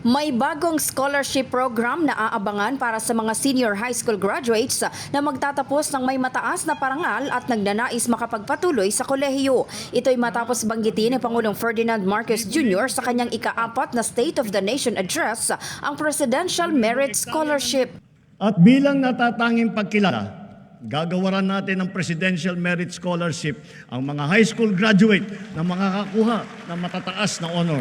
May bagong scholarship program na aabangan para sa mga senior high school graduates na magtatapos ng may mataas na parangal at nagnanais makapagpatuloy sa kolehiyo. Ito'y matapos banggitin ni Pangulong Ferdinand Marcos Jr. sa kanyang ika-4 na State of the Nation Address ang Presidential Merit Scholarship. At bilang natatanging pagkilala, gagawaran natin ng Presidential Merit Scholarship ang mga high school graduate na makakakuha ng matataas na honor.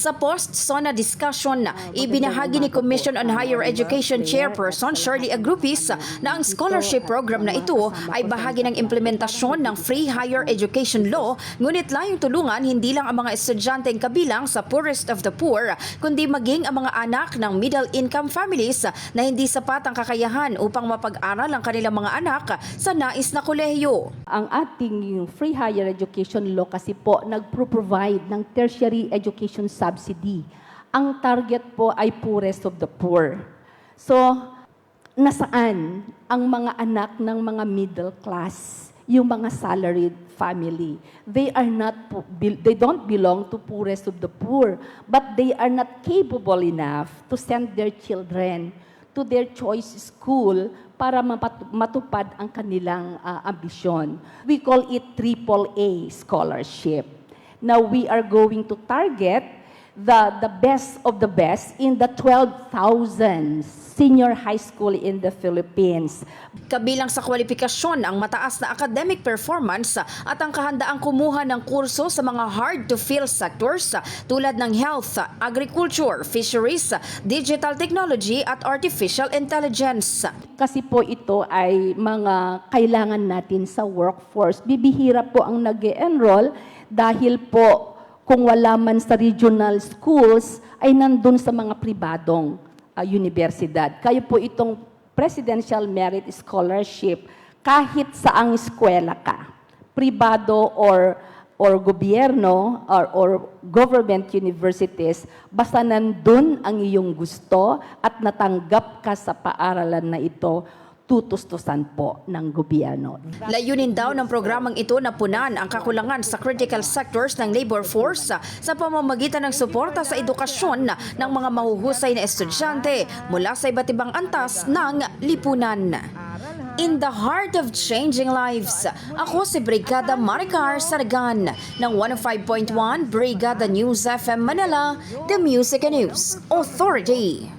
Sa post-SONA discussion, ibinahagi ni Commission on Higher Education Chairperson Shirley Agrupis na ang scholarship program na ito ay bahagi ng implementasyon ng Free Higher Education Law, ngunit layong tulungan hindi lang ang mga estudyanteng kabilang sa poorest of the poor, kundi maging ang mga anak ng middle-income families na hindi sapat ang kakayahan upang mapag-aral ang kanilang mga anak sa nais na kolehiyo. Ang ating Free Higher Education Law kasi po nagpro-provide ng tertiary education subsidy. Ang target po ay poorest of the poor. So, nasaan ang mga anak ng mga middle class, yung mga salaried family? They don't belong to poorest of the poor, but they are not capable enough to send their children to their choice school para matupad ang kanilang ambisyon. We call it AAA scholarship. Now we are going to target the best of the best in the 12,000 senior high school in the Philippines. Kabilang sa kwalifikasyon ang mataas na academic performance at ang kahandaang kumuha ng kurso sa mga hard-to-fill sectors tulad ng health, agriculture, fisheries, digital technology at artificial intelligence. Kasi po ito ay mga kailangan natin sa workforce. Bibihira po ang nag-enroll dahil po kung wala man sa regional schools, ay nandun sa mga pribadong universidad. Kaya po itong Presidential Merit Scholarship, kahit saang eskwela ka, pribado or gobyerno or government universities, basta nandun ang iyong gusto at natanggap ka sa paaralan na ito, tutustusan po ng gobyerno. Layunin daw ng programang ito na punan ang kakulangan sa critical sectors ng labor force sa pamamagitan ng suporta sa edukasyon ng mga mahuhusay na estudyante mula sa iba't ibang antas ng lipunan. In the heart of changing lives, ako si Brigada Maricar Sargan ng 105.1 Brigada News FM Manila, The Music and News Authority.